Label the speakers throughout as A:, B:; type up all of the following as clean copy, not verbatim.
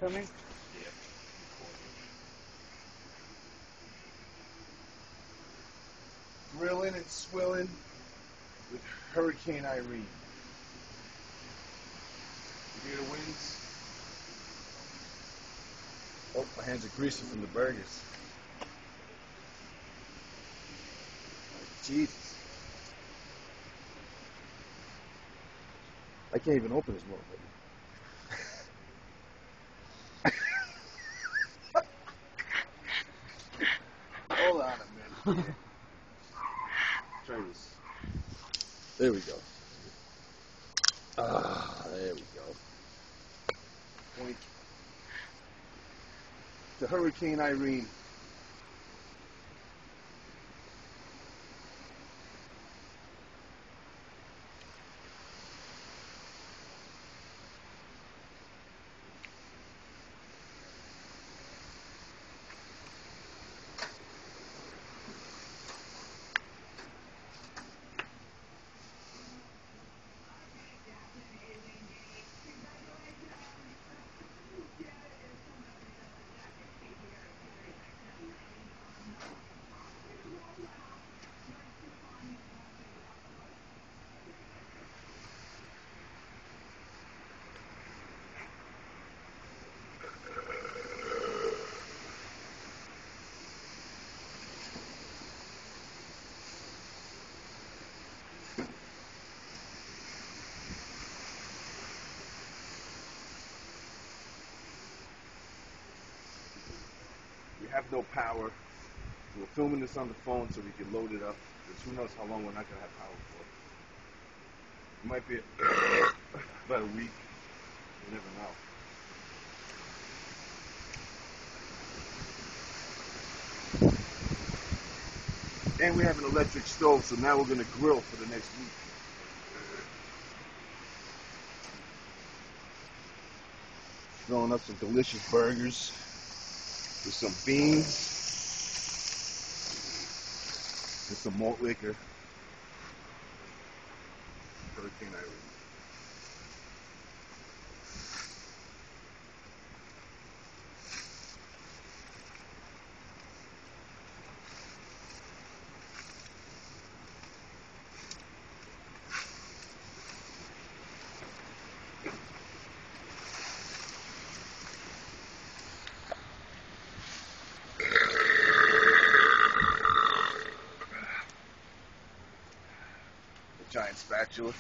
A: Coming?
B: Yeah. Grilling and swilling with Hurricane Irene. You hear the winds? Oh, my hands are greasy from the burgers. Jesus. I can't even open this motherfucker. Hold on a minute. Try this. There we go. There we go. Point to Hurricane Irene. We have no power. We're filming this on the phone so we can load it up. Because who knows how long we're not going to have power for. It might be about a week. You never know. And we have an electric stove, so now we're going to grill for the next week. Throwing up some delicious burgers with some beans and some malt liquor. Hurricane Irene. Giant spatula.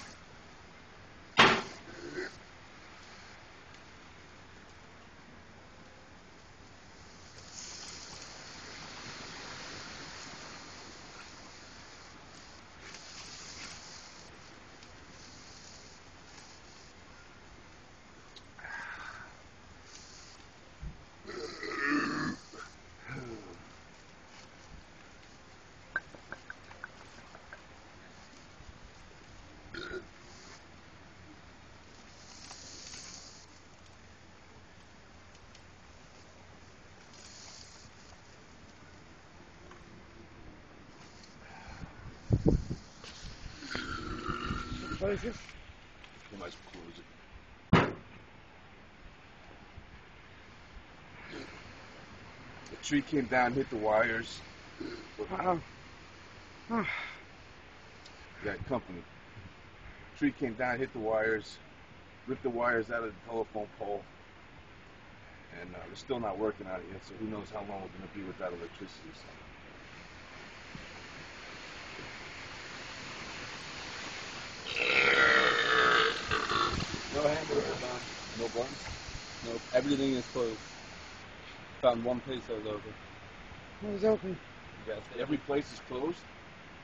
A: What is this?
B: We might as well close it. The tree came down, hit the wires.
A: Uh-oh. Oh.
B: Got company. Tree came down, hit the wires, ripped the wires out of the telephone pole, and they're still not working on it yet, so who knows how long we're going to be without electricity. So.
C: No hamburger bun.
B: No buns?
C: Nope. Everything is closed. Found one place that was open.
A: It was open.
C: Yes.
B: Every place is closed?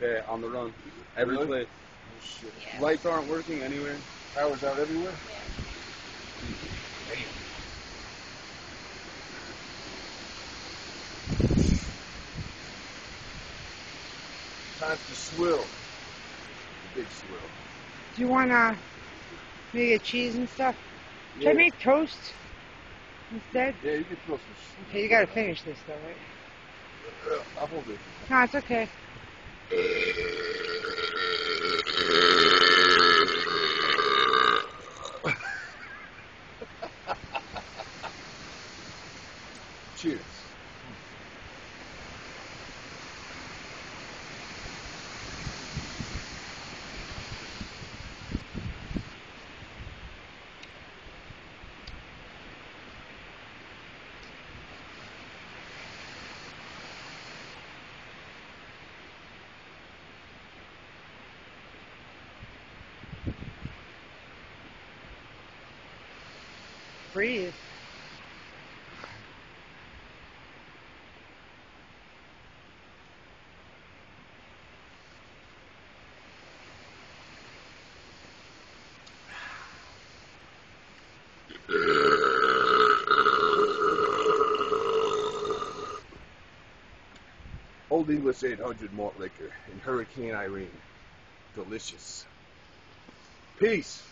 C: Yeah, on the run. Every
B: Really?
C: place.
B: Oh shit.
D: Yeah.
C: Lights aren't working anywhere.
B: Power's out everywhere?
D: Yeah.
B: Damn. Time to swill. The big swill.
A: Do you want me to get cheese and stuff? Can I
B: Yeah.
A: make toast instead?
B: Yeah, you can throw some shit.
A: Okay, you gotta finish this though, right?
B: I'll hold it.
A: No, it's okay.
B: Cheers.
A: Breathe.
B: Old English 800 malt liquor in Hurricane Irene. Delicious. Peace.